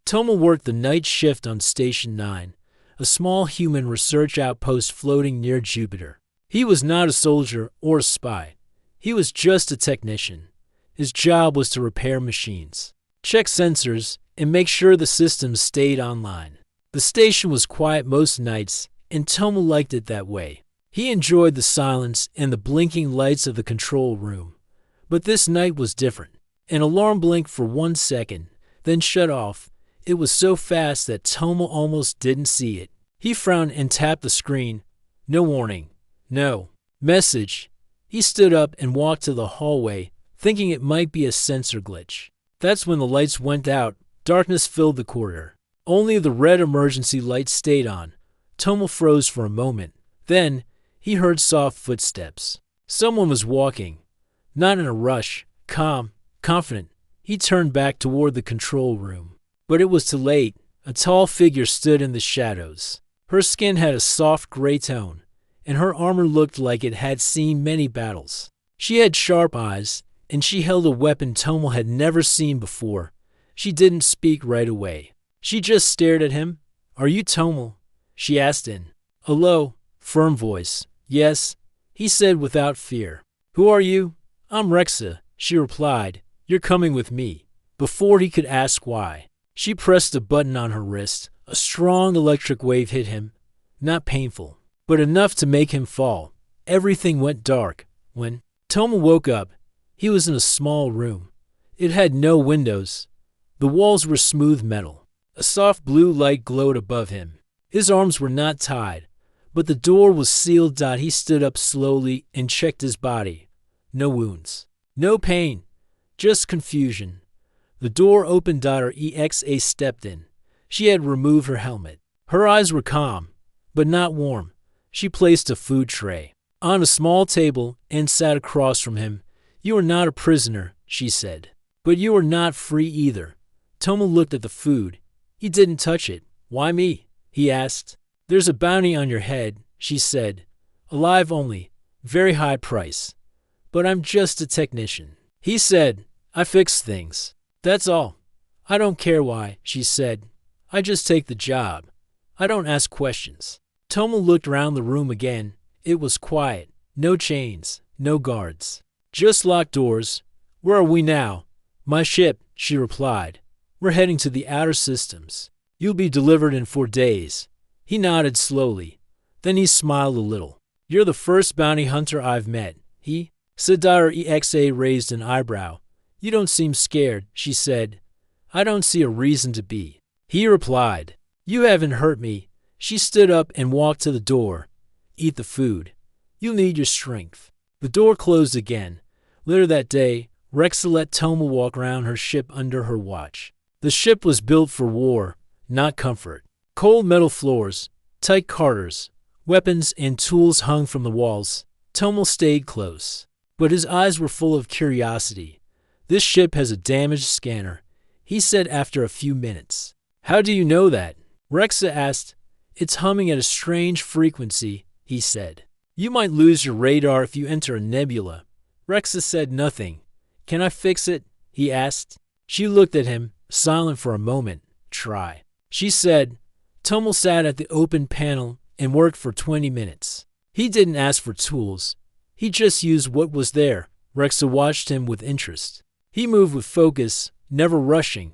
Tomo worked the night shift on Station 9, a small human research outpost floating near Jupiter. He was not a soldier or a spy. He was just a technician. His job was to repair machines, check sensors, and make sure the systems stayed online. The station was quiet most nights, and Tomo liked it that way. He enjoyed the silence and the blinking lights of the control room. But this night was different. An alarm blinked for 1 second, then shut off. It was so fast that Tomo almost didn't see it. He frowned and tapped the screen. No warning. No message. He stood up and walked to the hallway, thinking it might be a sensor glitch. That's when the lights went out. Darkness filled the corridor. Only the red emergency light stayed on. Tomo froze for a moment. Then, he heard soft footsteps. Someone was walking. Not in a rush. Calm. Confident. He turned back toward the control room. But it was too late. A tall figure stood in the shadows. Her skin had a soft gray tone, and her armor looked like it had seen many battles. She had sharp eyes, and she held a weapon Tomo had never seen before. She didn't speak right away. She just stared at him. "Are you Tomo?" she asked in a low, firm voice. "Yes," he said without fear. "Who are you?" "I'm Rexa," she replied. "You're coming with me." Before he could ask why, she pressed a button on her wrist. A strong electric wave hit him. Not painful, but enough to make him fall. Everything went dark. When Tomo woke up, he was in a small room. It had no windows. The walls were smooth metal. A soft blue light glowed above him. His arms were not tied, but the door was sealed. He stood up slowly and checked his body. No wounds. No pain. Just confusion. The door opened. Rexa stepped in. She had removed her helmet. Her eyes were calm, but not warm. She placed a food tray on a small table and sat across from him. "You are not a prisoner," she said. "But you are not free either." Tomo looked at the food. He didn't touch it. "Why me?" he asked. "There's a bounty on your head," she said. "Alive only. Very high price. But I'm just a technician." He said, "I fix things. That's all. I don't care why," she said. "I just take the job. I don't ask questions." Tomo looked around the room again. It was quiet. No chains. No guards. Just locked doors. "Where are we now?" "My ship," she replied. "We're heading to the outer systems. You'll be delivered in 4 days." He nodded slowly. Then he smiled a little. "You're the first bounty hunter I've met," he said. Rexa raised an eyebrow. "You don't seem scared," she said. "I don't see a reason to be." He replied, "You haven't hurt me." She stood up and walked to the door. "Eat the food. You'll need your strength." The door closed again. Later that day, Rexa let Tomo walk around her ship under her watch. The ship was built for war, not comfort. Cold metal floors, tight corridors, weapons and tools hung from the walls. Tomo stayed close, but his eyes were full of curiosity. "This ship has a damaged scanner," he said after a few minutes. "How do you know that?" Rexa asked. "It's humming at a strange frequency," he said. "You might lose your radar if you enter a nebula." Rexa said nothing. "Can I fix it?" he asked. She looked at him, silent for a moment. "Try," she said. Tomo sat at the open panel and worked for 20 minutes. He didn't ask for tools. He just used what was there. Rexa watched him with interest. He moved with focus, never rushing.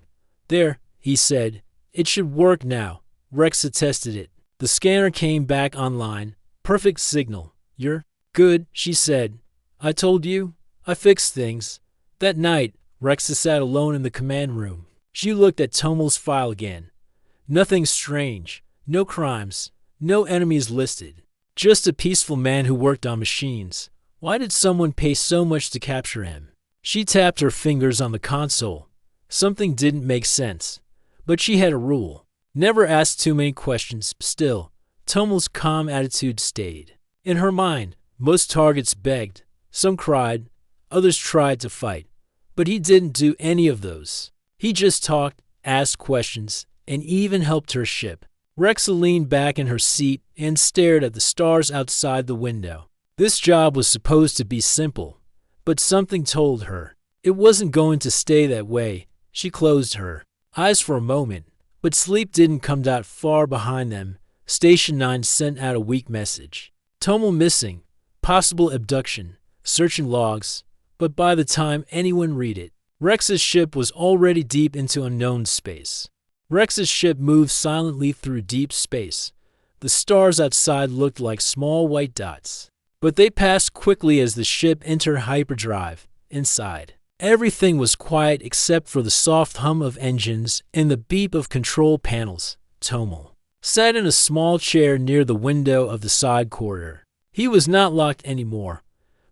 "There," he said. "It should work now." Rexa tested it. The scanner came back online. Perfect signal. "You're good," she said. "I told you. I fixed things." That night, Rexa sat alone in the command room. She looked at Tomo's file again. Nothing strange. No crimes. No enemies listed. Just a peaceful man who worked on machines. Why did someone pay so much to capture him? She tapped her fingers on the console. Something didn't make sense. But she had a rule. Never ask too many questions. Still, Tomo's calm attitude stayed. In her mind, most targets begged. Some cried. Others tried to fight. But he didn't do any of those. He just talked, asked questions, and even helped her ship. Rexa leaned back in her seat and stared at the stars outside the window. This job was supposed to be simple, but something told her it wasn't going to stay that way. She closed her eyes for a moment. But sleep didn't come that far behind them. Station 9 sent out a weak message. Tomel missing. Possible abduction. Searching logs. But by the time anyone read it, Rex's ship was already deep into unknown space. Rex's ship moved silently through deep space. The stars outside looked like small white dots. But they passed quickly as the ship entered hyperdrive. Inside, everything was quiet except for the soft hum of engines and the beep of control panels. Tomel sat in a small chair near the window of the side corridor. He was not locked anymore,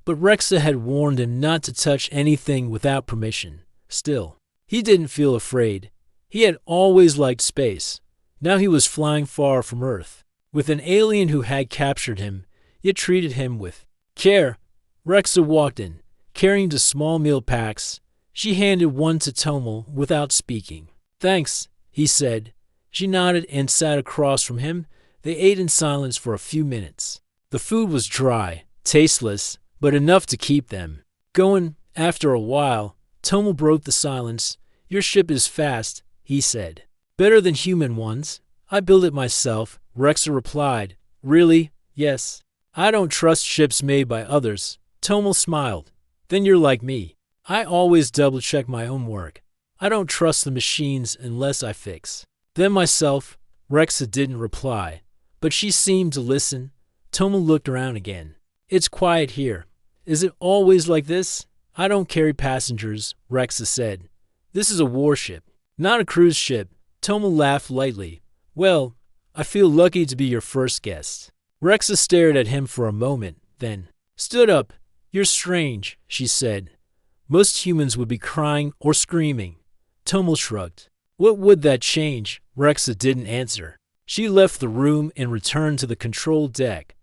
but Rexa had warned him not to touch anything without permission. Still, he didn't feel afraid. He had always liked space. Now he was flying far from Earth, with an alien who had captured him, yet treated him with care. Rexa walked in, carrying the small meal packs. She handed one to Tomel without speaking. "Thanks," he said. She nodded and sat across from him. They ate in silence for a few minutes. The food was dry, tasteless, but enough to keep them going. After a while, Tomel broke the silence. "Your ship is fast," he said. "Better than human ones. I built it myself," Rexa replied. "Really?" "Yes. I don't trust ships made by others." Tomel smiled. "Then you're like me. I always double-check my own work. I don't trust the machines unless I fix them myself." Rexa didn't reply, but she seemed to listen. Tomel looked around again. "It's quiet here. Is it always like this?" "I don't carry passengers," Rexa said. "This is a warship, not a cruise ship." Tomel laughed lightly. "Well, I feel lucky to be your first guest." Rexa stared at him for a moment, then stood up. "You're strange," she said. "Most humans would be crying or screaming." Tomel shrugged. "What would that change?" Rexa didn't answer. She left the room and returned to the control deck.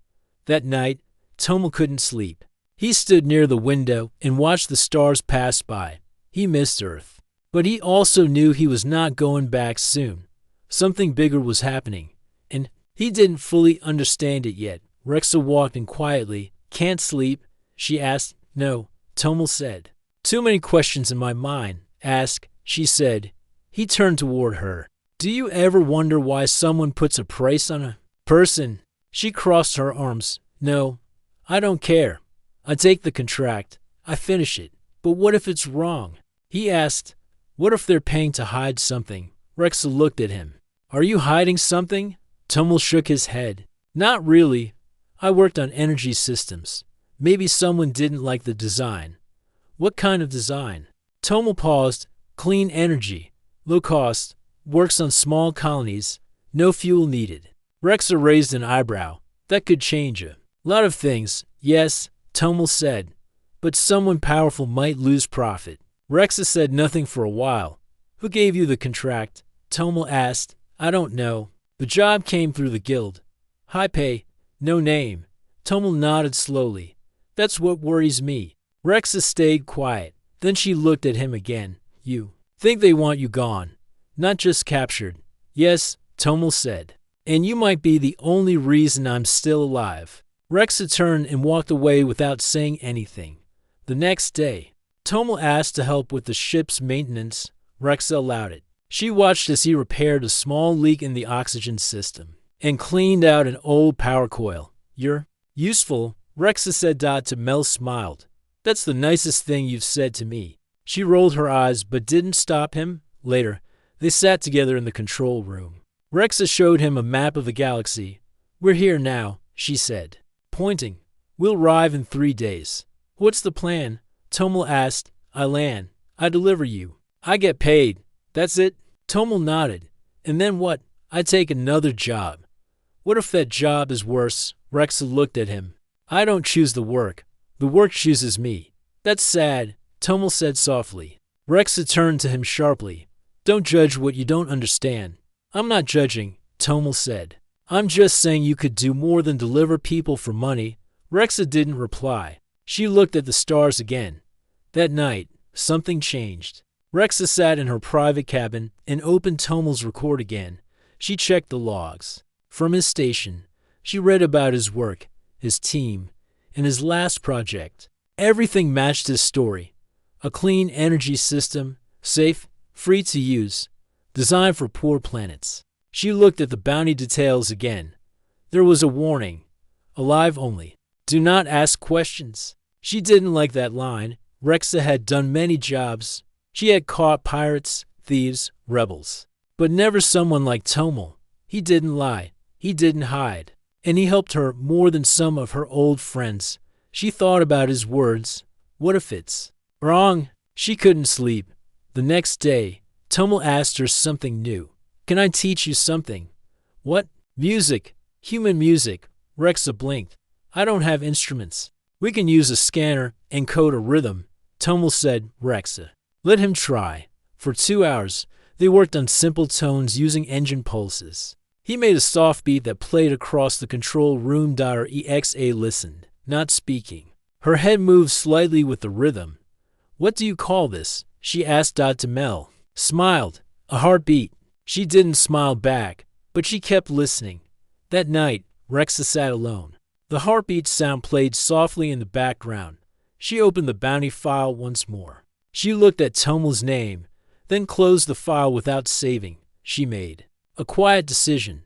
That night, Tomel couldn't sleep. He stood near the window and watched the stars pass by. He missed Earth, but he also knew he was not going back soon. Something bigger was happening, and he didn't fully understand it yet. Rexa walked in quietly. "Can't sleep?" she asked. "No," Tomel said. "Too many questions in my mind." "Ask," she said. He turned toward her. "Do you ever wonder why someone puts a price on a person?" She crossed her arms. "No, I don't care. I take the contract. I finish it. But what if it's wrong?" He asked. "What if they're paying to hide something?" Rexa looked at him. "Are you hiding something?" Tomel shook his head. "Not really. I worked on energy systems. Maybe someone didn't like the design." "What kind of design?" Tomel paused. "Clean energy. Low cost. Works on small colonies. No fuel needed." Rexa raised an eyebrow. "That could change a lot of things." "Yes," Tomel said. "But someone powerful might lose profit." Rexa said nothing for a while. "Who gave you the contract?" Tomel asked. "I don't know. The job came through the guild. High pay, no name." Tomel nodded slowly. "That's what worries me." Rexa stayed quiet. Then she looked at him again. "You think they want you gone, not just captured?" "Yes," Tomel said. "And you might be the only reason I'm still alive." Rexa turned and walked away without saying anything. The next day, Tomel asked to help with the ship's maintenance. Rexa allowed it. She watched as he repaired a small leak in the oxygen system and cleaned out an old power coil. "You're useful," Rexa said. To Mel smiled. "That's the nicest thing you've said to me." She rolled her eyes but didn't stop him. Later, they sat together in the control room. Rexa showed him a map of the galaxy. "We're here now," she said, pointing. "We'll arrive in 3 days." "What's the plan?" Tomel asked. "I land. I deliver you. I get paid. That's it?" Tomel nodded. "And then what?" "I take another job." "What if that job is worse?" Rexa looked at him. "I don't choose the work. The work chooses me." "That's sad," Tomel said softly. Rexa turned to him sharply. "Don't judge what you don't understand." "I'm not judging," Tomel said. "I'm just saying you could do more than deliver people for money." Rexa didn't reply. She looked at the stars again. That night, something changed. Rexa sat in her private cabin and opened Tomel's record again. She checked the logs. From his station, she read about his work, his team, and his last project. Everything matched his story. A clean energy system, safe, free to use. designed for poor planets. She looked at the bounty details again. There was a warning. Alive only. Do not ask questions. She didn't like that line. Rexa had done many jobs. She had caught pirates, thieves, rebels. But never someone like Tomel. He didn't lie. He didn't hide. And he helped her more than some of her old friends. She thought about his words. What if it's wrong? She couldn't sleep. The next day, Tomel asked her something new. Can I teach you something? What? Music. Human music. Rexa blinked. I don't have instruments. We can use a scanner and code a rhythm. Tomel said, Rexa. Let him try. For 2 hours, they worked on simple tones using engine pulses. He made a soft beat that played across the control room. Her EXA listened, not speaking. Her head moved slightly with the rhythm. What do you call this? She asked. To Mel. Smiled. A heartbeat. She didn't smile back, but she kept listening. That night, Rexa sat alone. The heartbeat sound played softly in the background. She opened the bounty file once more. She looked at Tomel's name, then closed the file without saving. She made a quiet decision.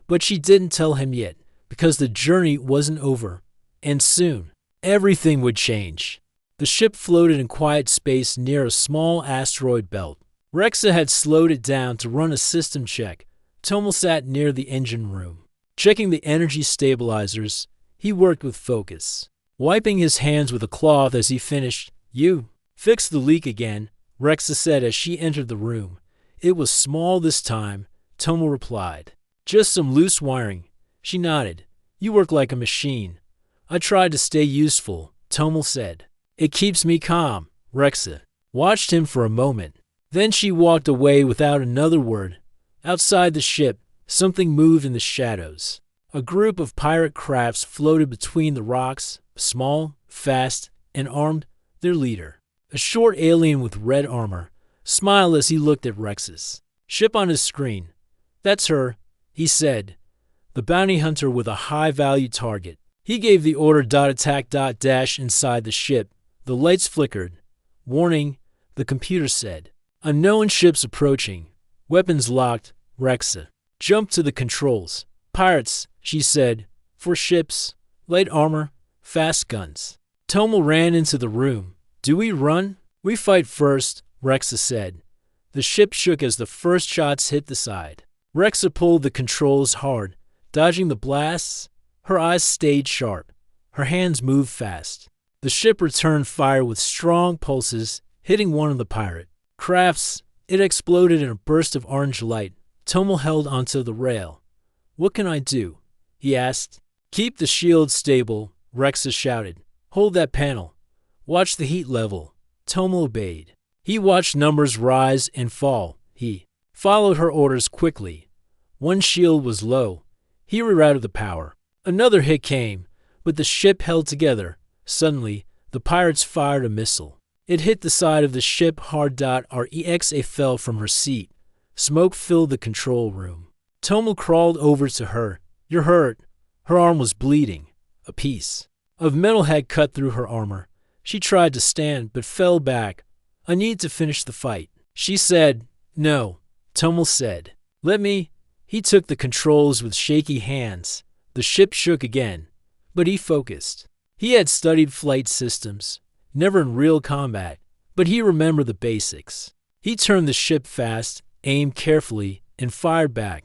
But she didn't tell him yet, because the journey wasn't over. And soon, everything would change. The ship floated in quiet space near a small asteroid belt. Rexa had slowed it down to run a system check. Tomel sat near the engine room. Checking the energy stabilizers, he worked with focus, wiping his hands with a cloth as he finished. You fixed the leak again, Rexa said as she entered the room. It was small this time, Tomel replied. Just some loose wiring. She nodded. You work like a machine. I tried to stay useful, Tomel said. It keeps me calm, Rexa watched him for a moment. Then she walked away without another word. Outside the ship, something moved in the shadows. A group of pirate crafts floated between the rocks, small, fast, and armed. Their leader, a short alien with red armor, smiled as he looked at Rex's ship on his screen. That's her, he said. The bounty hunter with a high-value target. He gave the order. Attack. Dash inside the ship. The lights flickered. Warning, the computer said. Unknown ships approaching. Weapons locked. Rexa jumped to the controls. Pirates, she said. 4 ships. Light armor. Fast guns. Tomel ran into the room. Do we run? We fight first, Rexa said. The ship shook as the first shots hit the side. Rexa pulled the controls hard, dodging the blasts. Her eyes stayed sharp. Her hands moved fast. The ship returned fire with strong pulses, hitting one of the pirate crafts. It exploded in a burst of orange light. Tomel held onto the rail. What can I do? He asked. Keep the shield stable, Rexa shouted. Hold that panel. Watch the heat level. Tomel obeyed. He watched numbers rise and fall. He followed her orders quickly. One shield was low. He rerouted the power. Another hit came, but the ship held together. Suddenly, the pirates fired a missile. It hit the side of the ship hard. Rexa fell from her seat. Smoke filled the control room. Tomel crawled over to her. You're hurt. Her arm was bleeding. A piece of metal had cut through her armor. She tried to stand but fell back. I need to finish the fight, she said. No, Tomel said. Let me. He took the controls with shaky hands. The ship shook again, but he focused. He had studied flight systems, never in real combat, but he remembered the basics. He turned the ship fast, aimed carefully, and fired back.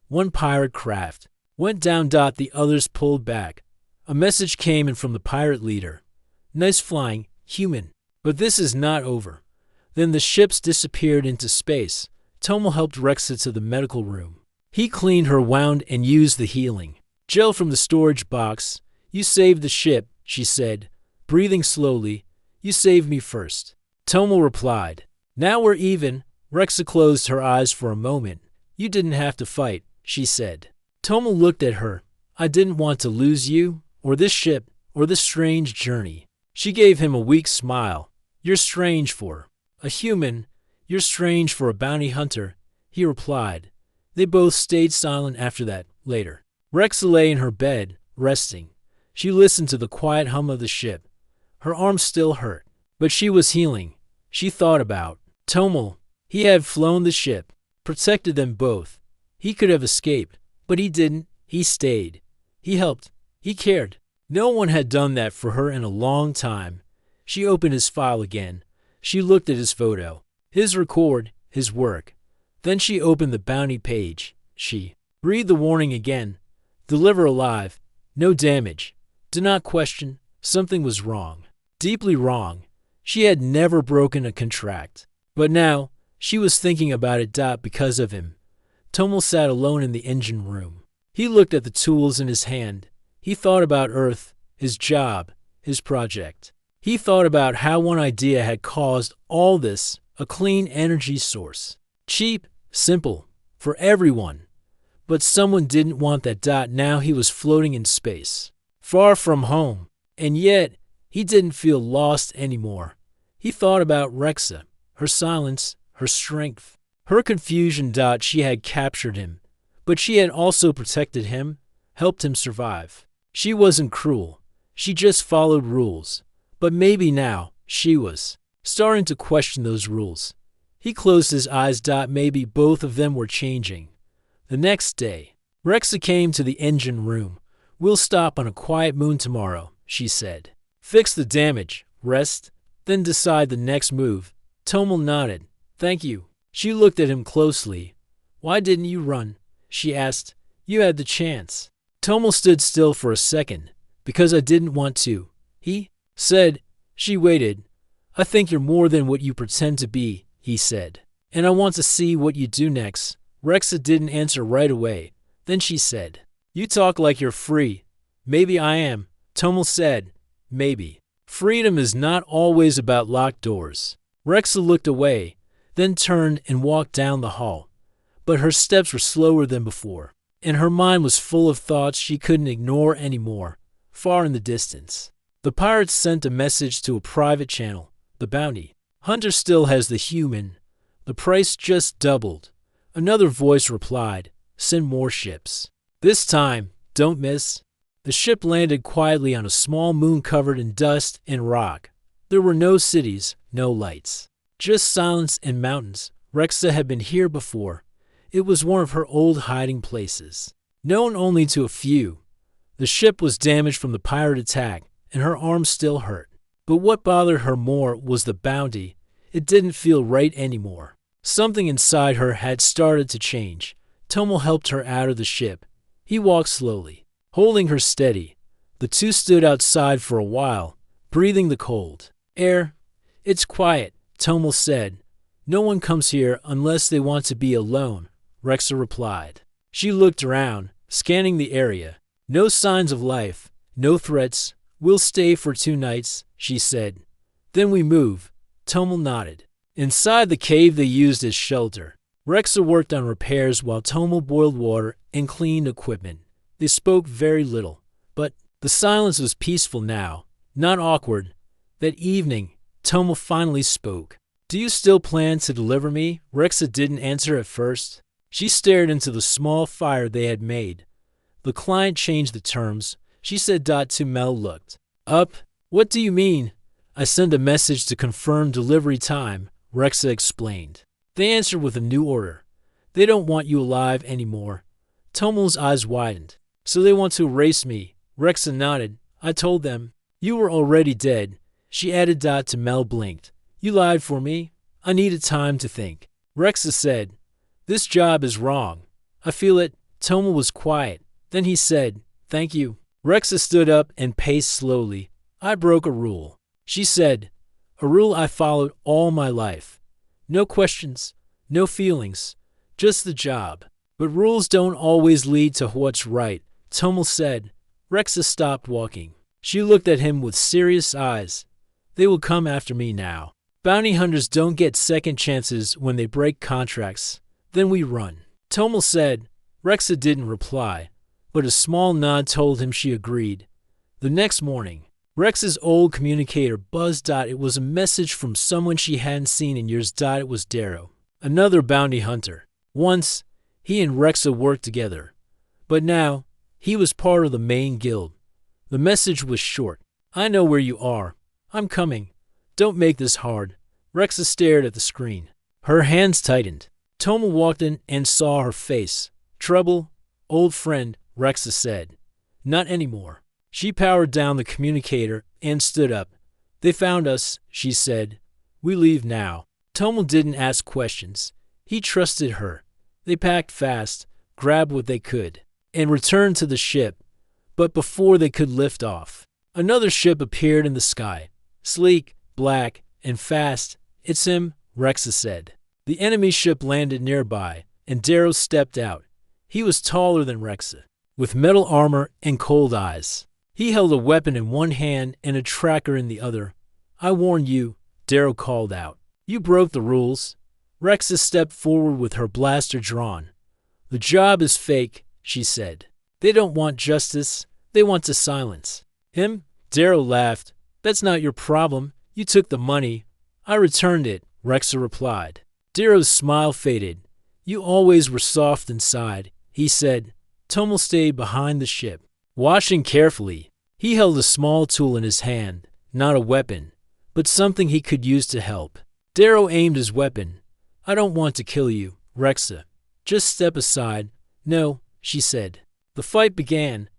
One pirate craft went down. The others pulled back. A message came in from the pirate leader. Nice flying, human. But this is not over. Then the ships disappeared into space. Tomel helped Rexa to the medical room. He cleaned her wound and used the healing gel from the storage box. You saved the ship, she said, breathing slowly. You saved me first. Tomel replied. Now we're even. Rexa closed her eyes for a moment. You didn't have to fight, she said. Tomel looked at her. I didn't want to lose you, or this ship, or this strange journey. She gave him a weak smile. You're strange for a human. You're strange for a bounty hunter, he replied. They both stayed silent after that. Later, Rexa lay in her bed, resting. She listened to the quiet hum of the ship. Her arm still hurt, but she was healing. She thought about Tomel. He had flown the ship protected them both. He could have escaped, but he didn't. He stayed. He helped. He cared. No one had done that for her in a long time. She opened his file again. She looked at his photo, his record, his work. Then she opened the bounty page. She read the warning again. Deliver alive. No damage. Do not question. Something was wrong. Deeply wrong. She had never broken a contract. But now, she was thinking about it. Because of him. Tomal sat alone in the engine room. He looked at the tools in his hand. He thought about Earth, his job, his project. He thought about how one idea had caused all this, a clean energy source. Cheap, simple, for everyone. But someone didn't want that. Now he was floating in space, far from home. And yet, he didn't feel lost anymore. He thought about Rexa, her silence, her strength, her confusion. She had captured him, but she had also protected him, helped him survive. She wasn't cruel. She just followed rules. But maybe now, she was starting to question those rules. He closed his eyes. Maybe both of them were changing. The next day, Rexa came to the engine room. We'll stop on a quiet moon tomorrow, she said. Fix the damage, rest, then decide the next move. Tomal nodded. Thank you. She looked at him closely. Why didn't you run? She asked. You had the chance. Tomal stood still for a second. Because I didn't want to. He said. She waited. I think you're more than what you pretend to be, he said. And I want to see what you do next. Rexa didn't answer right away. Then she said, You talk like you're free. Maybe I am. Tomal said, Maybe. Freedom is not always about locked doors. Rexa looked away, then turned and walked down the hall. But her steps were slower than before, and her mind was full of thoughts she couldn't ignore anymore. Far in the distance, the pirates sent a message to a private channel. The bounty hunter still has the human. The price just doubled. Another voice replied, Send more ships. This time, don't miss. The ship landed quietly on a small moon covered in dust and rock. There were no cities, no lights. Just silence and mountains. Rexa had been here before. It was one of her old hiding places, known only to a few. The ship was damaged from the pirate attack, and her arm still hurt. But what bothered her more was the bounty. It didn't feel right anymore. Something inside her had started to change. Tomal helped her out of the ship. He walked slowly, holding her steady. The two stood outside for a while, breathing the cold air. It's quiet, Tomal said. No one comes here unless they want to be alone, Rexa replied. She looked around, scanning the area. No signs of life, no threats. We'll stay for 2 nights, she said. Then we move. Tomal nodded. Inside the cave they used as shelter. Rexa worked on repairs while Tomal boiled water and cleaned equipment. They spoke very little, but the silence was peaceful now, not awkward. That evening, Tomal finally spoke. Do you still plan to deliver me? Rexa didn't answer at first. She stared into the small fire they had made. The client changed the terms. She said. To Mel looked up. What do you mean? I sent a message to confirm delivery time, Rexa explained. They answered with a new order. They don't want you alive anymore. Tomal's eyes widened. So they want to erase me. Rexa nodded. I told them. You were already dead. She added. To Mel blinked. You lied for me. I needed time to think. Rexa said, This job is wrong. I feel it. Tomal was quiet. Then he said, Thank you. Rexa stood up and paced slowly. I broke a rule. She said, A rule I followed all my life. No questions, no feelings, just the job. But rules don't always lead to what's right, Tomal said. Rexa stopped walking. She looked at him with serious eyes. They will come after me now. Bounty hunters don't get second chances when they break contracts. Then we run. Tomal said. Rexa didn't reply, but a small nod told him she agreed. The next morning, Rex's old communicator buzzed. It was a message from someone she hadn't seen in years. It was Darrow, another bounty hunter. Once, he and Rexa worked together, but now, he was part of the main guild. The message was short. I know where you are. I'm coming. Don't make this hard. Rexa stared at the screen. Her hands tightened. Toma walked in and saw her face. "Trouble, old friend," Rexa said. "Not anymore." She powered down the communicator and stood up. "They found us," she said. "We leave now." Toma didn't ask questions. He trusted her. They packed fast, grabbed what they could, and returned to the ship. But before they could lift off, another ship appeared in the sky. Sleek, black, and fast. "It's him," Rexa said. The enemy ship landed nearby, and Darrow stepped out. He was taller than Rexa, with metal armor and cold eyes. He held a weapon in one hand and a tracker in the other. "I warn you," Darrow called out. "You broke the rules." Rexa stepped forward with her blaster drawn. "The job is fake," she said. "They don't want justice. They want to silence him." Darrow laughed. "That's not your problem. You took the money." "I returned it," Rexa replied. Darrow's smile faded. "You always were soft inside," he said. Toma stayed behind the ship, watching carefully. He held a small tool in his hand, not a weapon, but something he could use to help. Darrow aimed his weapon. "I don't want to kill you, Rexa. Just step aside." "No," she said. The fight began.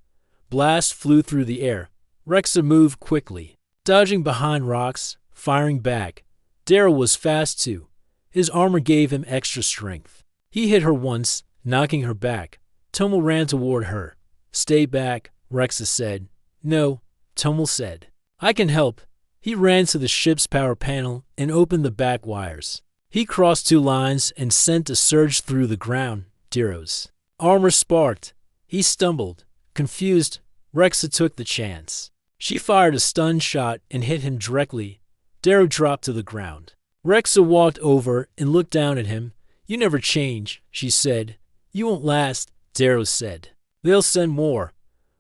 Blasts flew through the air. Rexa moved quickly, dodging behind rocks, firing back. Darrow was fast too. His armor gave him extra strength. He hit her once, knocking her back. Toma ran toward her. "Stay back," Rexa said. "No," Toma said. "I can help." He ran to the ship's power panel and opened the back wires. He crossed two lines and sent a surge through the ground. Darrow's armor sparked. He stumbled. Confused, Rexa took the chance. She fired a stun shot and hit him directly. Darrow dropped to the ground. Rexa walked over and looked down at him. "You never change," she said. "You won't last," Darrow said. "They'll send more."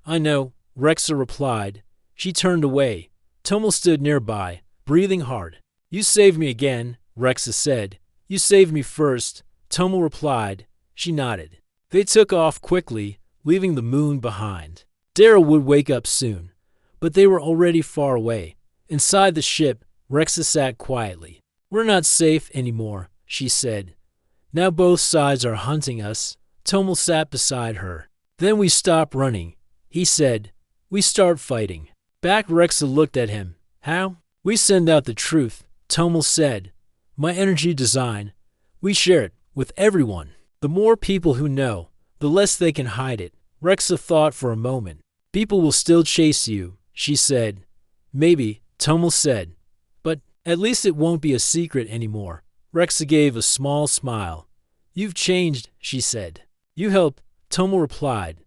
"I know," Rexa replied. She turned away. Toma stood nearby, breathing hard. "You saved me again," Rexa said. "You saved me first," Toma replied. She nodded. They took off quickly, leaving the moon behind. Darrow would wake up soon, but they were already far away. Inside the ship, Rexa sat quietly. "We're not safe anymore," she said. "Now both sides are hunting us." Toma sat beside her. "Then we stop running," he said. "We start fighting." Back, Rexa looked at him. "How?" "We send out the truth," Toma said. "My energy design. We share it with everyone. The more people who know, the less they can hide it." Rexa thought for a moment. "People will still chase you," she said. "Maybe," Toma said. "But at least it won't be a secret anymore." Rexa gave a small smile. "You've changed," she said. "You help," Toma replied.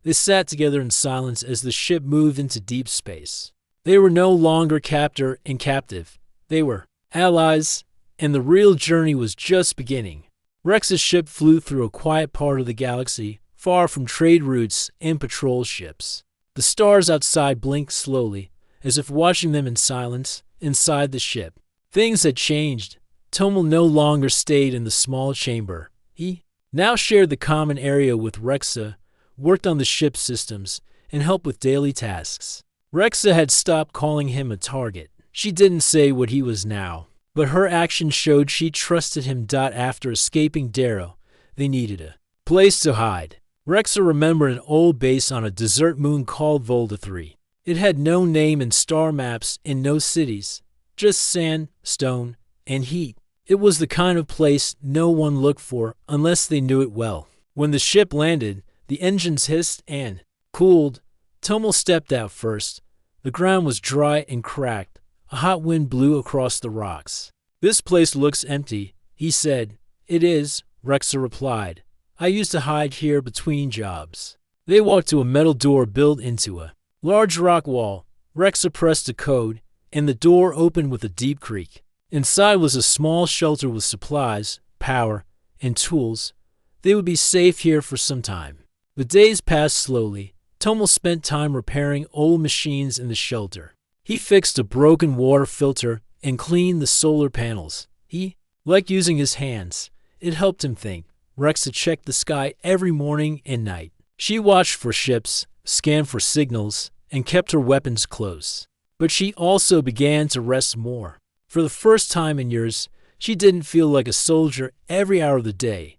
They sat together in silence as the ship moved into deep space. They were no longer captor and captive. They were allies, and the real journey was just beginning. Rex's ship flew through a quiet part of the galaxy, far from trade routes and patrol ships. The stars outside blinked slowly, as if watching them in silence inside the ship. Things had changed. Toma no longer stayed in the small chamber. He now shared the common area with Rexa, worked on the ship's systems, and helped with daily tasks. Rexa had stopped calling him a target. She didn't say what he was now, but her actions showed she trusted him. After escaping Darrow, they needed a place to hide. Rexa remembered an old base on a desert moon called Volta 3. It had no name and star maps and no cities, just sand, stone, and heat. It was the kind of place no one looked for unless they knew it well. When the ship landed, the engines hissed and cooled. Toma stepped out first. The ground was dry and cracked. A hot wind blew across the rocks. "This place looks empty," he said. "It is," Rexa replied. "I used to hide here between jobs." They walked to a metal door built into a large rock wall. Rexa pressed a code, and the door opened with a deep creak. Inside was a small shelter with supplies, power, and tools. They would be safe here for some time. The days passed slowly. Toma spent time repairing old machines in the shelter. He fixed a broken water filter and cleaned the solar panels. He liked using his hands. It helped him think. Rexa checked the sky every morning and night. She watched for ships, scanned for signals, and kept her weapons close. But she also began to rest more. For the first time in years, She didn't feel like a soldier every hour of the day.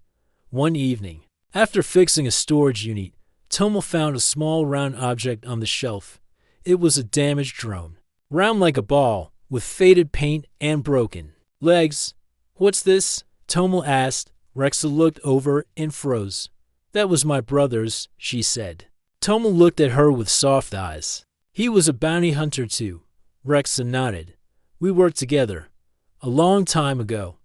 One evening, after fixing a storage unit, Tomo found a small round object on the shelf. It was a damaged drone. Round like a ball, with faded paint and broken legs. "What's this?" Tomo asked. Rexa looked over and froze. "That was my brother's," she said. Tomo looked at her with soft eyes. "He was a bounty hunter too." Rexa nodded. "We worked together. A long time ago."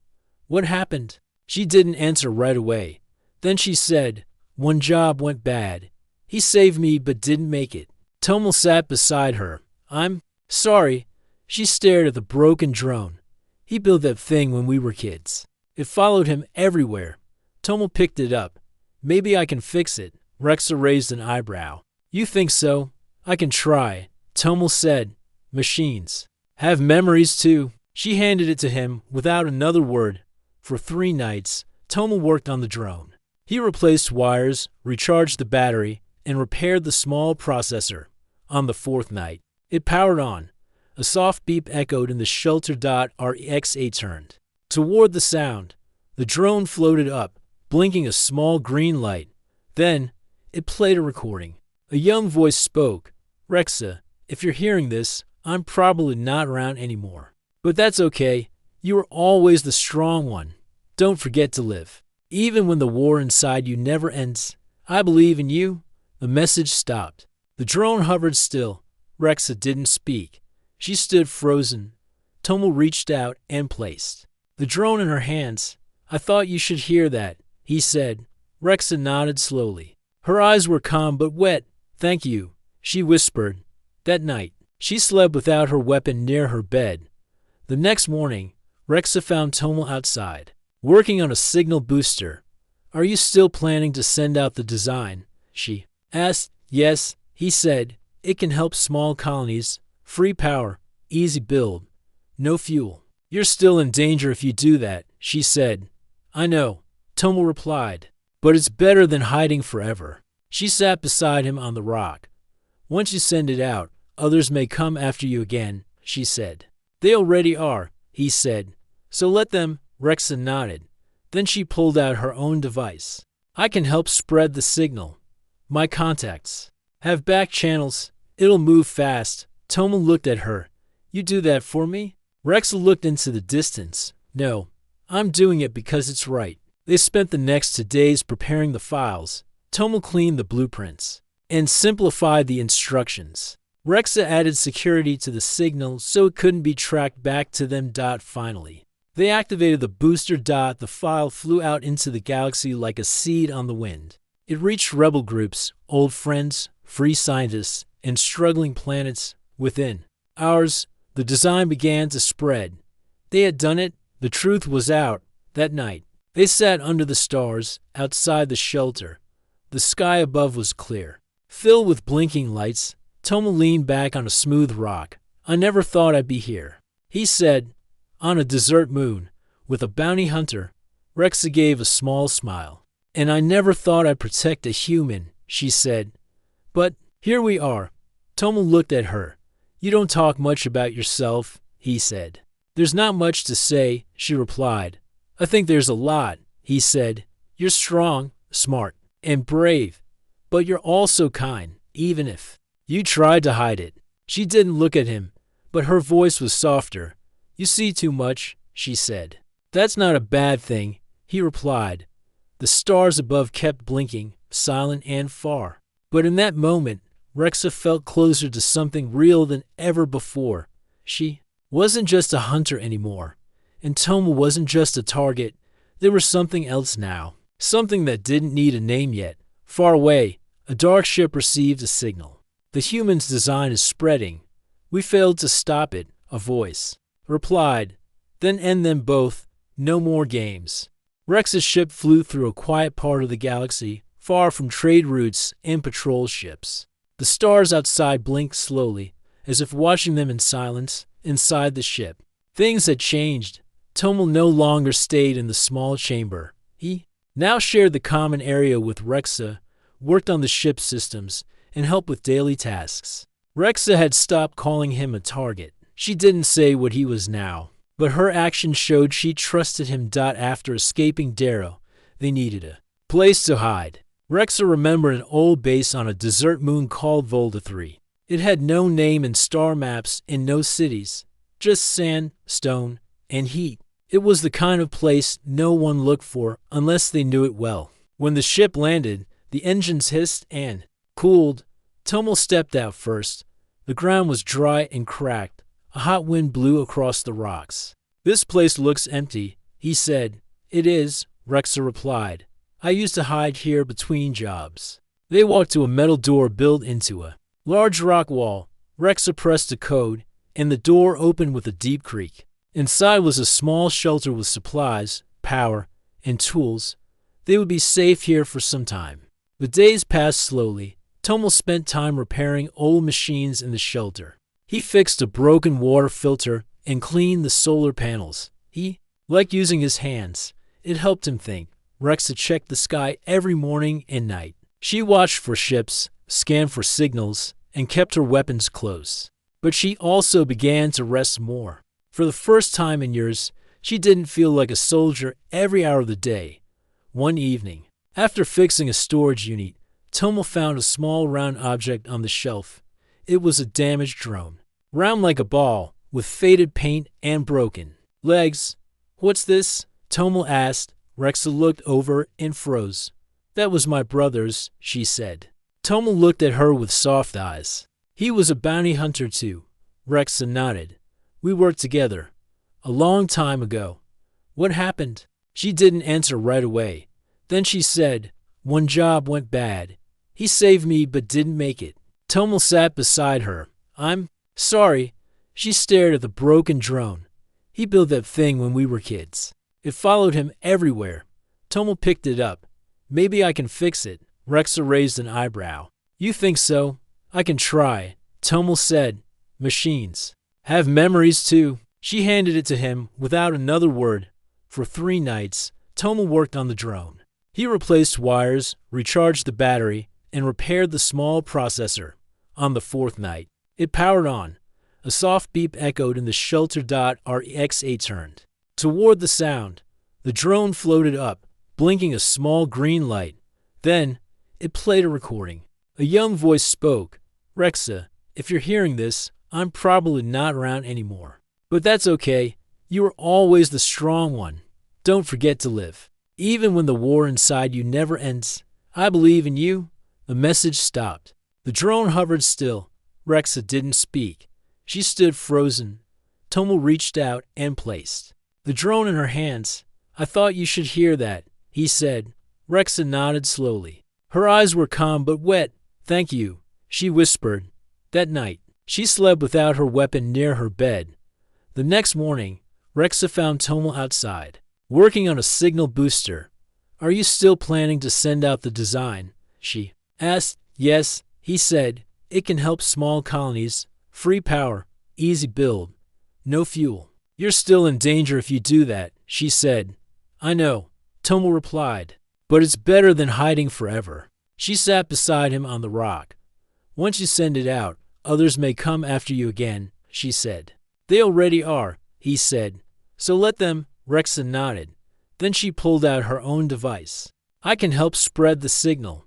"What happened?" She didn't answer right away. Then she said, "One job went bad. He saved me but didn't make it." Tomo sat beside her. "I'm sorry." She stared at the broken drone. "He built that thing when we were kids. It followed him everywhere." Tomo picked it up. "Maybe I can fix it." Rexa raised an eyebrow. "You think so? I can try." Tomo said, "Machines have memories too." She handed it to him without another word. For 3 nights, Tomo worked on the drone. He replaced wires, recharged the battery, and repaired the small processor. On the 4th night, it powered on. A soft beep echoed in the shelter. Rexa turned toward the sound. The drone floated up, blinking a small green light. Then, it played a recording. A young voice spoke. "Rexa, if you're hearing this, I'm probably not around anymore. But that's okay. You are always the strong one. Don't forget to live. Even when the war inside you never ends. I believe in you." The message stopped. The drone hovered still. Rexa didn't speak. She stood frozen. Tomo reached out and placed the drone in her hands. "I thought you should hear that," he said. Rexa nodded slowly. Her eyes were calm but wet. "Thank you," she whispered. That night, she slept without her weapon near her bed. The next morning, Rexa found Tomo outside, working on a signal booster. "Are you still planning to send out the design?" she asked. "Yes," he said. "It can help small colonies. Free power, easy build, no fuel." "You're still in danger if you do that," she said. "I know," Tomo replied, "but it's better than hiding forever." She sat beside him on the rock. "Once you send it out, others may come after you again," she said. "They already are," he said. "So let them." Rexa nodded. Then she pulled out her own device. "I can help spread the signal. My contacts have back channels. It'll move fast." Tomo looked at her. "You do that for me?" Rexa looked into the distance. "No, I'm doing it because it's right." They spent the next 2 days preparing the files. Tomo cleaned the blueprints and simplified the instructions. Rexa added security to the signal so it couldn't be tracked back to them. Finally, they activated the booster. The file flew out into the galaxy like a seed on the wind. It reached rebel groups, old friends, free scientists, and struggling planets. Within hours, the design began to spread. They had done it. The truth was out. That night, they sat under the stars outside the shelter. The sky above was clear, filled with blinking lights. Tomo leaned back on a smooth rock. "I never thought I'd be here," he said. "On a desert moon, with a bounty hunter." Rexa gave a small smile. "And I never thought I'd protect a human," she said. "But here we are." Tomo looked at her. "You don't talk much about yourself," he said. "There's not much to say," she replied. "I think there's a lot," he said. "You're strong, smart, and brave. But you're also kind, even if you tried to hide it." She didn't look at him, but her voice was softer. "You see too much," she said. "That's not a bad thing," he replied. The stars above kept blinking, silent and far. But in that moment, Rexa felt closer to something real than ever before. She wasn't just a hunter anymore, and Tomo wasn't just a target. There was something else now, something that didn't need a name yet. Far away, a dark ship received a signal. "The human's design is spreading. We failed to stop it," a voice replied. "Then end them both. No more games." Rex's ship flew through a quiet part of the galaxy, far from trade routes and patrol ships. The stars outside blinked slowly, as if watching them in silence. Inside the ship, things had changed. Tomo no longer stayed in the small chamber. He now shared the common area with Rexa, worked on the ship's systems, and helped with daily tasks. Rexa had stopped calling him a target. She didn't say what he was now. but her actions showed she trusted him. After escaping Darrow, they needed a place to hide. Rexa remembered an old base on a desert moon called Volta 3. It had no name and star maps and no cities, just sand, stone, and heat. It was the kind of place no one looked for unless they knew it well. When the ship landed, the engines hissed and cooled. Tomo stepped out first. The ground was dry and cracked. A hot wind blew across the rocks. "This place looks empty," he said. "It is," Rexa replied. "I used to hide here between jobs." They walked to a metal door built into a large rock wall. Rexa pressed a code, and the door opened with a deep creak. Inside was a small shelter with supplies, power, and tools. They would be safe here for some time. The days passed slowly. Tomo spent time repairing old machines in the shelter. He fixed a broken water filter and cleaned the solar panels. He liked using his hands. It helped him think. Rexa checked the sky every morning and night. She watched for ships, scanned for signals, and kept her weapons close. But she also began to rest more. For the first time in years, she didn't feel like a soldier every hour of the day. One evening, after fixing a storage unit, Tomo found a small round object on the shelf. It was a damaged drone, round like a ball, with faded paint and broken legs. "What's this?" Tomo asked. Rexa looked over and froze. "That was my brother's," she said. Tomo looked at her with soft eyes. "He was a bounty hunter too." Rexa nodded. "We worked together. A long time ago." "What happened?" She didn't answer right away. Then she said, "One job went bad. He saved me but didn't make it." Tomo sat beside her. "I'm sorry." She stared at the broken drone. "He built that thing when we were kids. It followed him everywhere." Tomo picked it up. "Maybe I can fix it." Rexa raised an eyebrow. "You think so? I can try." Tomo said, "Machines have memories too." She handed it to him without another word. For 3 nights, Tomo worked on the drone. He replaced wires, recharged the battery, and repaired the small processor. On the 4th night, it powered on. A soft beep echoed in the shelter. Rexa turned toward the sound. The drone floated up, blinking a small green light. Then, it played a recording. A young voice spoke. "Rexa, if you're hearing this, I'm probably not around anymore. But that's okay. You are always the strong one. Don't forget to live. Even when the war inside you never ends. I believe in you." The message stopped. The drone hovered still. Rexa didn't speak. She stood frozen. Tomo reached out and placed the drone in her hands. "I thought you should hear that," he said. Rexa nodded slowly. Her eyes were calm but wet. "Thank you," she whispered. That night, she slept without her weapon near her bed. The next morning, Rexa found Tomo outside, working on a signal booster. "Are you still planning to send out the design?" she asked. "Yes," he said. "It can help small colonies. Free power, easy build, no fuel." "You're still in danger if you do that," she said. "I know," Tomo replied. "But it's better than hiding forever." She sat beside him on the rock. "Once you send it out, others may come after you again," she said. "They already are," he said. "So let them." Rexa nodded. Then she pulled out her own device. "I can help spread the signal.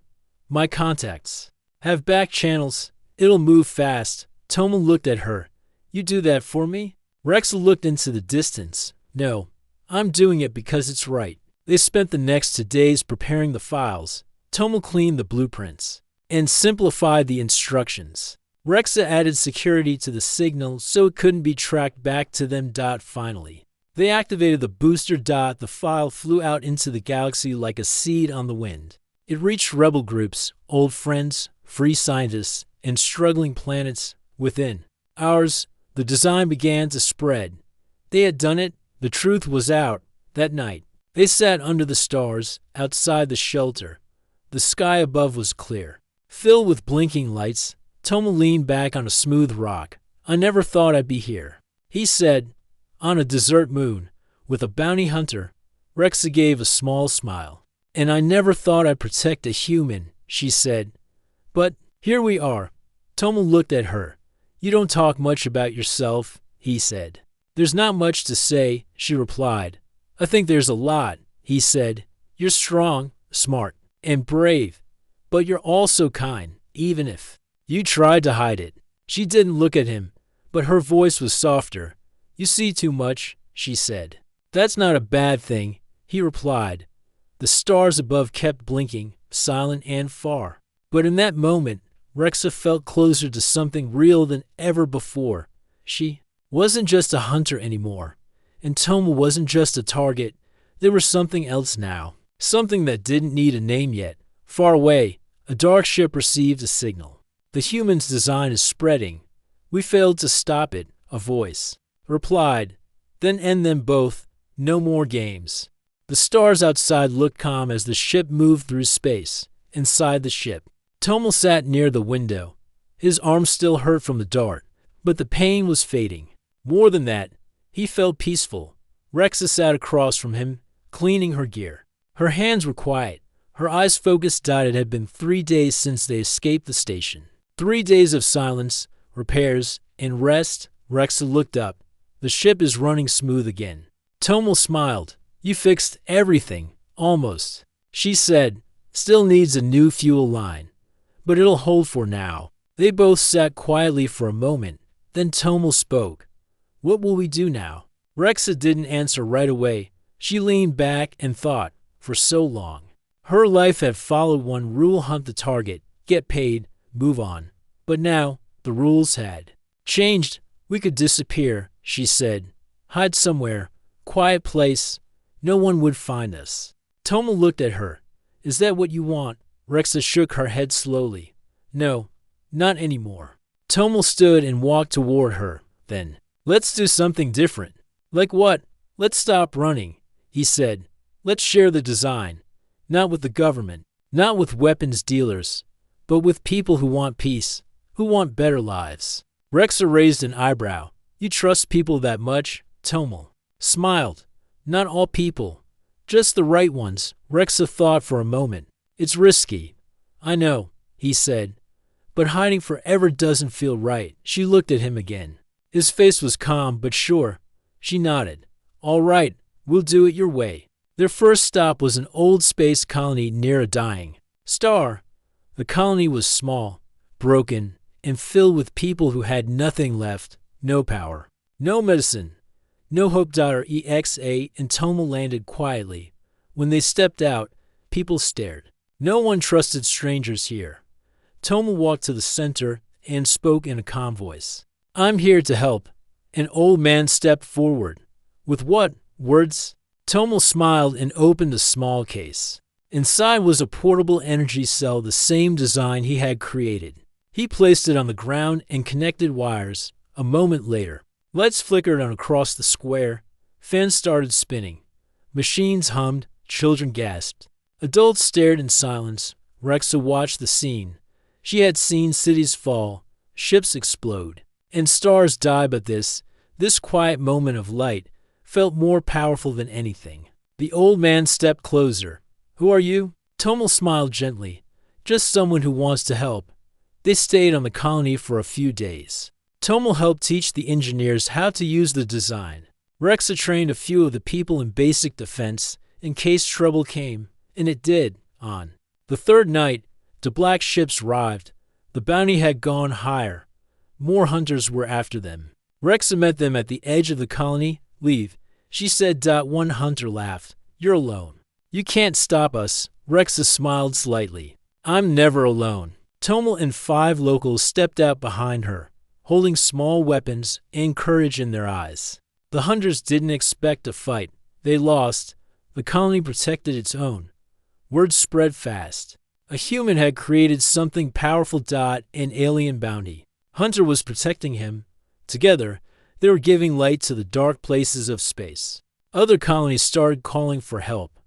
My contacts have back channels. It'll move fast." Tomo looked at her. "You do that for me?" Rexa looked into the distance. "No, I'm doing it because it's right." They spent the next 2 days preparing the files. Tomo cleaned the blueprints and simplified the instructions. Rexa added security to the signal so it couldn't be tracked back to them. Finally, they activated the booster. The file flew out into the galaxy like a seed on the wind. It reached rebel groups, old friends, free scientists, and struggling planets. Within hours, the design began to spread. They had done it. The truth was out. That night, they sat under the stars, outside the shelter. The sky above was clear, filled with blinking lights. Tomo leaned back on a smooth rock. "I never thought I'd be here," he said. "On a desert moon, with a bounty hunter." Rexa gave a small smile. "And I never thought I'd protect a human," she said. "But here we are." Tomo looked at her. "You don't talk much about yourself," he said. "There's not much to say," she replied. "I think there's a lot," he said. "You're strong, smart, and brave, but you're also kind, even if you tried to hide it." She didn't look at him, but her voice was softer. "You see too much," she said. "That's not a bad thing," he replied. The stars above kept blinking, silent and far. But in that moment, Rexa felt closer to something real than ever before. She wasn't just a hunter anymore, and Toma wasn't just a target. There was something else now, something that didn't need a name yet. Far away, a dark ship received a signal. "The human's design is spreading. We failed to stop it," a voice replied. "Then end them both. No more games." The stars outside looked calm as the ship moved through space. Inside the ship, Tomal sat near the window. His arm still hurt from the dart, but the pain was fading. More than that, he felt peaceful. Rexa sat across from him, cleaning her gear. Her hands were quiet. Her eyes focused. It had been 3 days since they escaped the station. 3 days of silence, repairs, and rest. Rexa looked up. "The ship is running smooth again." Tomal smiled. "You fixed everything, almost," she said. "Still needs a new fuel line, but it'll hold for now." They both sat quietly for a moment. Then Tomal spoke. "What will we do now?" Rexa didn't answer right away. She leaned back and thought. For so long, her life had followed one rule: hunt the target, get paid, move on. But now, the rules had changed. "We could disappear," she said. "Hide somewhere, quiet place. No one would find us." Tomal looked at her. "Is that what you want?" Rexa shook her head slowly. "No, not anymore." Tomal stood and walked toward her. "Then, let's do something different." "Like what?" "Let's stop running," he said. "Let's share the design. Not with the government, not with weapons dealers, but with people who want peace, who want better lives." Rexa raised an eyebrow. "You trust people that much?" Tomal smiled. "Not all people, just the right ones." Rexa thought for a moment. "It's risky." "I know," he said, "but hiding forever doesn't feel right." She looked at him again. His face was calm but sure. She nodded. "All right, we'll do it your way." Their first stop was an old space colony near a dying star. The colony was small, broken, and filled with people who had nothing left. No power, no medicine, no hope. Exa and Tomal landed quietly. When they stepped out, people stared. No one trusted strangers here. Tomal walked to the center and spoke in a calm voice. "I'm here to help." An old man stepped forward. "With what?" "Words." Tomal smiled and opened a small case. Inside was a portable energy cell, the same design he had created. He placed it on the ground and connected wires. A moment later, lights flickered on across the square. Fans started spinning. Machines hummed. Children gasped. Adults stared in silence. Rexa watched the scene. She had seen cities fall, ships explode, and stars die, but this quiet moment of light felt more powerful than anything. The old man stepped closer. "Who are you?" Tomal smiled gently. "Just someone who wants to help." They stayed on the colony for a few days. Tomal helped teach the engineers how to use the design. Rexa trained a few of the people in basic defense in case trouble came, and it did. On the third night, the black ships arrived. The bounty had gone higher. More hunters were after them. Rexa met them at the edge of the colony. "Leave," she said. One hunter laughed. "You're alone. You can't stop us." Rexa smiled slightly. "I'm never alone." Tomal and 5 locals stepped out behind her, holding small weapons and courage in their eyes. The hunters didn't expect a fight. They lost. The colony protected its own. Word spread fast. A human had created something powerful. An alien bounty. Hunter was protecting him. Together, they were giving light to the dark places of space. Other colonies started calling for help.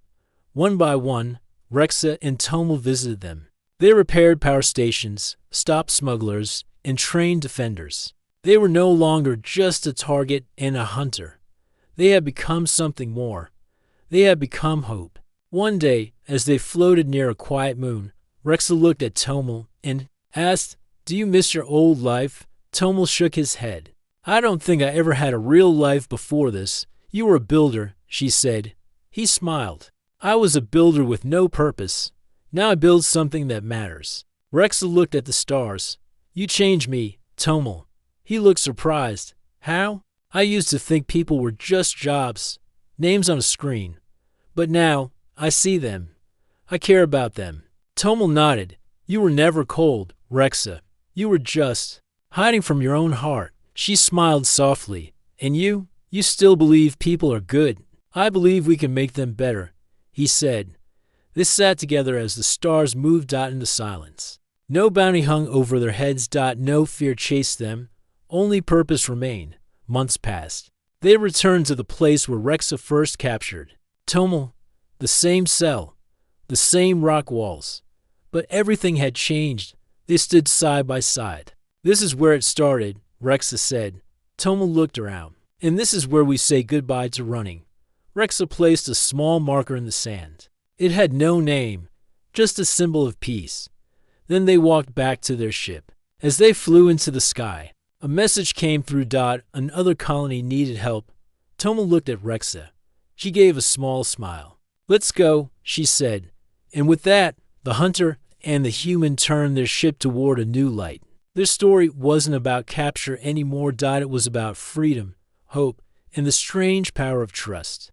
One by one, Rexa and Tomal visited them. They repaired power stations, stopped smugglers, and trained defenders. They were no longer just a target and a hunter. They had become something more. They had become hope. One day, as they floated near a quiet moon, Rexa looked at Tomal and asked, "Do you miss your old life?" Tomal shook his head. I don't think I ever had a real life before this. You were a builder, she said. He smiled. I was a builder with no purpose. Now I build something that matters. Rexa looked at the stars. You changed me, Tomel. He looked surprised. How? I used to think people were just jobs, names on a screen. But now, I see them. I care about them. Tomel nodded. You were never cold, Rexa. You were just hiding from your own heart. She smiled softly. And you? You still believe people are good. I believe we can make them better, he said. They sat together as the stars moved into silence. No bounty hung over their heads. No fear chased them. Only purpose remained. Months passed. They returned to the place where Rexa first captured Tomel. The same cell. The same rock walls. But everything had changed. They stood side by side. This is where it started, Rexa said. Tomel looked around. And this is where we say goodbye to running. Rexa placed a small marker in the sand. It had no name, just a symbol of peace. Then they walked back to their ship. As they flew into the sky, a message came through. Another colony needed help. Tomel looked at Rexa. She gave a small smile. Let's go, she said. And with that, the hunter and the human turned their ship toward a new light. Their story wasn't about capture anymore. It was about freedom, hope, and the strange power of trust.